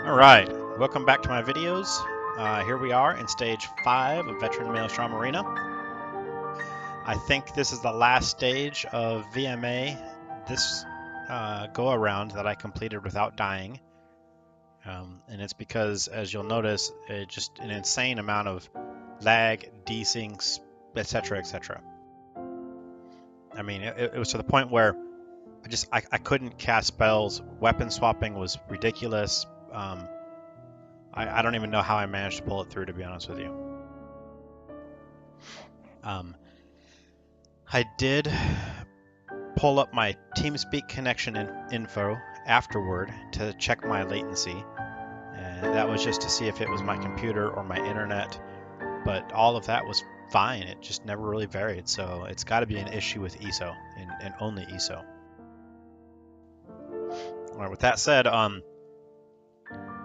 Alright, welcome back to my videos. Here we are in stage 5 of Veteran Maelstrom Arena. I think this is the last stage of vMA this go around that I completed without dying. And it's because, as you'll notice, just an insane amount of lag, desyncs, etc, etc. I mean, it was to the point where I couldn't cast spells. Weapon swapping was ridiculous. I don't even know how I managed to pull it through, to be honest with you. I did pull up my TeamSpeak connection info afterward to check my latency, and that was just to see if it was my computer or my internet, but all of that was fine. It just never really varied, so it's got to be an issue with ESO and only ESO. All right, with that said,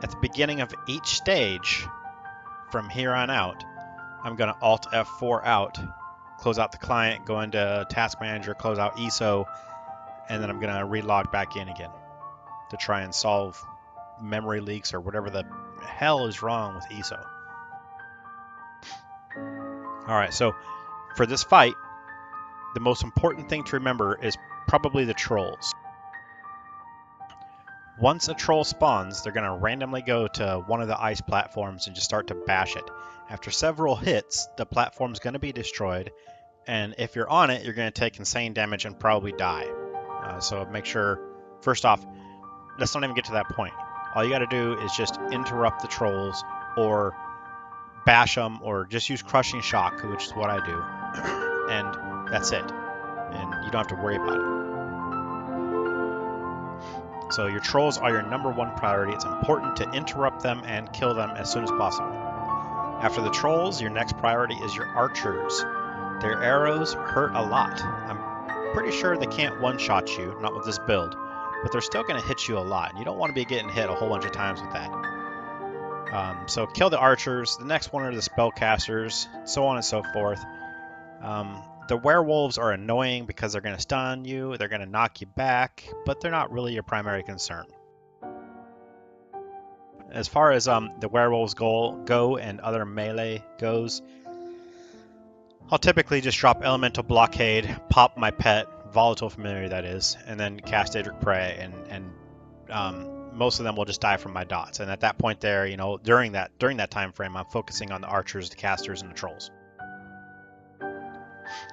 at the beginning of each stage from here on out, I'm going to Alt F4 out, close out the client, go into Task Manager, close out ESO, and then I'm going to relog back in again to try and solve memory leaks or whatever the hell is wrong with ESO. Alright, so for this fight, the most important thing to remember is probably the trolls. Once a troll spawns, they're going to randomly go to one of the ice platforms and just start to bash it. After several hits, the platform's going to be destroyed, and if you're on it, you're going to take insane damage and probably die. So make sure, first off, let's not even get to that point. All you got to do is just interrupt the trolls, or bash them, or just use Crushing Shock, which is what I do, and that's it. And you don't have to worry about it. So your trolls are your #1 priority. It's important to interrupt them and kill them as soon as possible. After the trolls, your next priority is your archers. Their arrows hurt a lot. I'm pretty sure they can't one-shot you, not with this build, but they're still going to hit you a lot, and you don't want to be getting hit a whole bunch of times with that. So kill the archers. The next one are the spellcasters, so on and so forth. The werewolves are annoying because they're going to stun you, they're going to knock you back, but they're not really your primary concern. As far as the werewolves go and other melee goes, I'll typically just drop Elemental Blockade, pop my pet, Volatile Familiar that is, and then cast Daedric Prey, and most of them will just die from my dots. And at that point there, you know, during that time frame, I'm focusing on the archers, the casters, and the trolls.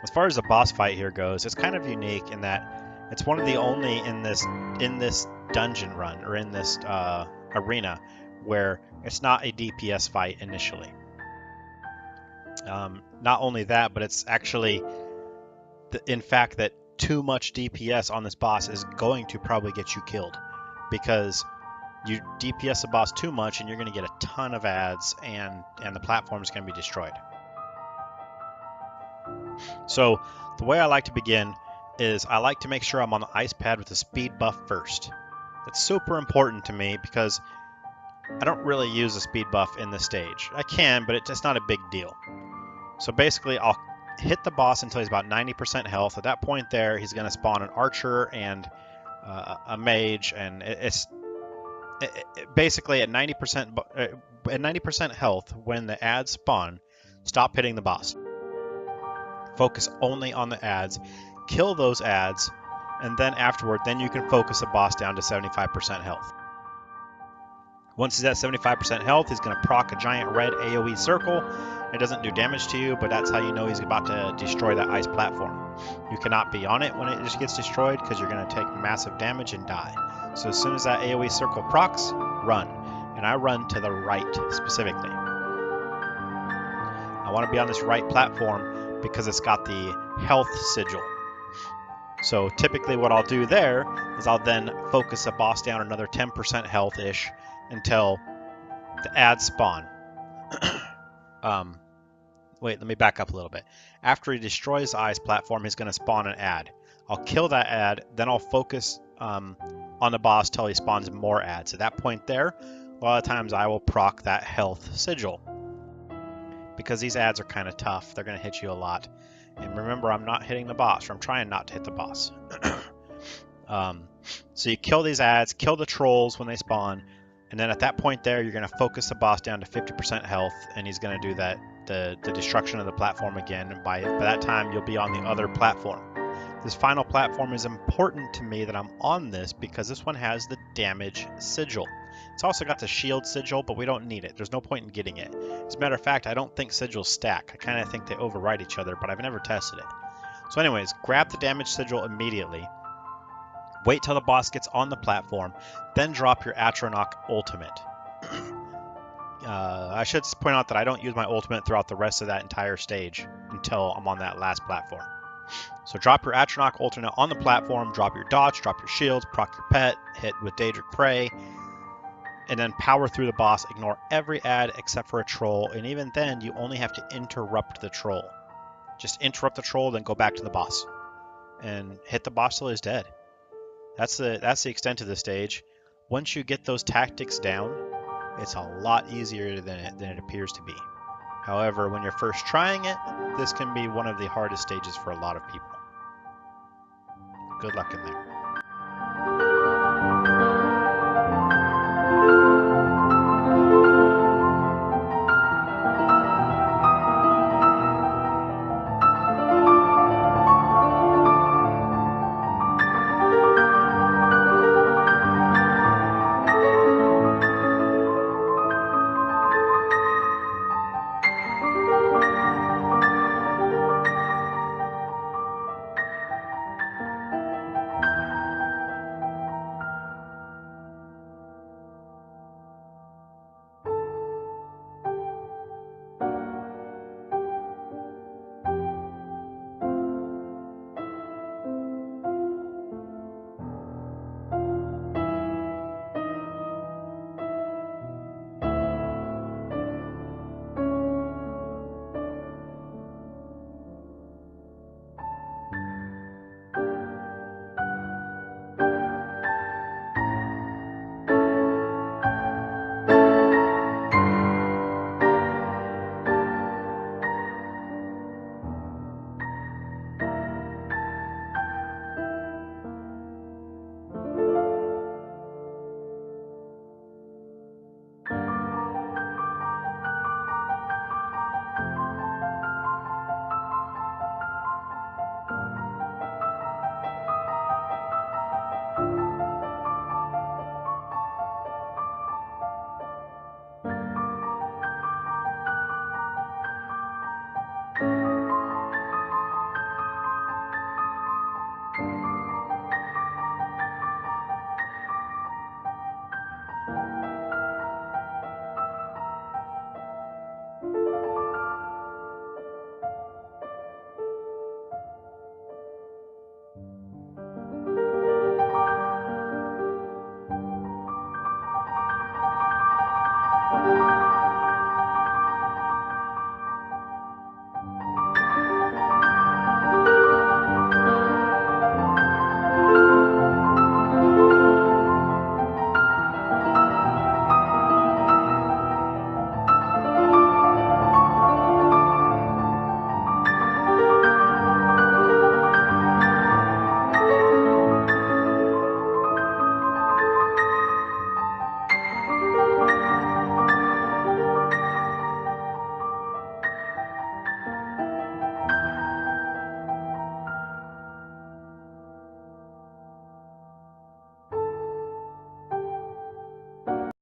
As far as the boss fight here goes, it's kind of unique in that it's one of the only in this dungeon run, or in this arena, where it's not a DPS fight initially. Not only that, but it's actually in fact that too much DPS on this boss is going to probably get you killed, because you DPS the boss too much and you're going to get a ton of ads, and the platform is going to be destroyed. So the way I like to begin is I like to make sure I'm on the ice pad with the speed buff first. That's super important to me because I don't really use a speed buff in this stage. I can, but it's not a big deal. So basically I'll hit the boss until he's about 90% health. At that point there, he's going to spawn an archer and a mage, and basically at 90% health, when the ads spawn, stop hitting the boss. Focus only on the ads, kill those ads, and then afterward, then you can focus the boss down to 75% health. Once he's at 75% health, he's going to proc a giant red AoE circle. It doesn't do damage to you, but that's how you know he's about to destroy that ice platform. You cannot be on it when it just gets destroyed, because you're going to take massive damage and die. So as soon as that AoE circle procs, run. And I run to the right specifically. I want to be on this right platform because it's got the health sigil. So typically what I'll do there is I'll then focus a boss down another 10% health-ish until the ads spawn. Wait, let me back up a little bit. After he destroys the ice platform, he's going to spawn an ad. I'll kill that ad, then I'll focus on the boss till he spawns more ads. At that point there, a lot of times I will proc that health sigil, because these ads are kind of tough. They're going to hit you a lot. And remember, I'm not hitting the boss, or I'm trying not to hit the boss. So you kill these ads, kill the trolls when they spawn, And then at that point there, you're going to focus the boss down to 50% health, and he's going to do that the destruction of the platform again. And by that time, you'll be on the other platform. This final platform is important to me that I'm on this because this one has the damage sigil. It's also got the shield sigil, but we don't need it. There's no point in getting it. As a matter of fact, I don't think sigils stack. I kind of think they override each other, but I've never tested it. So anyways, grab the damage sigil immediately. Wait till the boss gets on the platform, then drop your Atronach ultimate. I should point out that I don't use my ultimate throughout the rest of that entire stage until I'm on that last platform. So drop your Atronach ultimate on the platform, drop your dodge, drop your shields, proc your pet, hit with Daedric Prey, and then power through the boss. Ignore every ad except for a troll, and even then you only have to interrupt the troll. Just interrupt the troll, then go back to the boss. And hit the boss till he's dead. That's the extent of the stage. Once you get those tactics down, it's a lot easier than it appears to be. However, when you're first trying it, this can be one of the hardest stages for a lot of people. Good luck in there.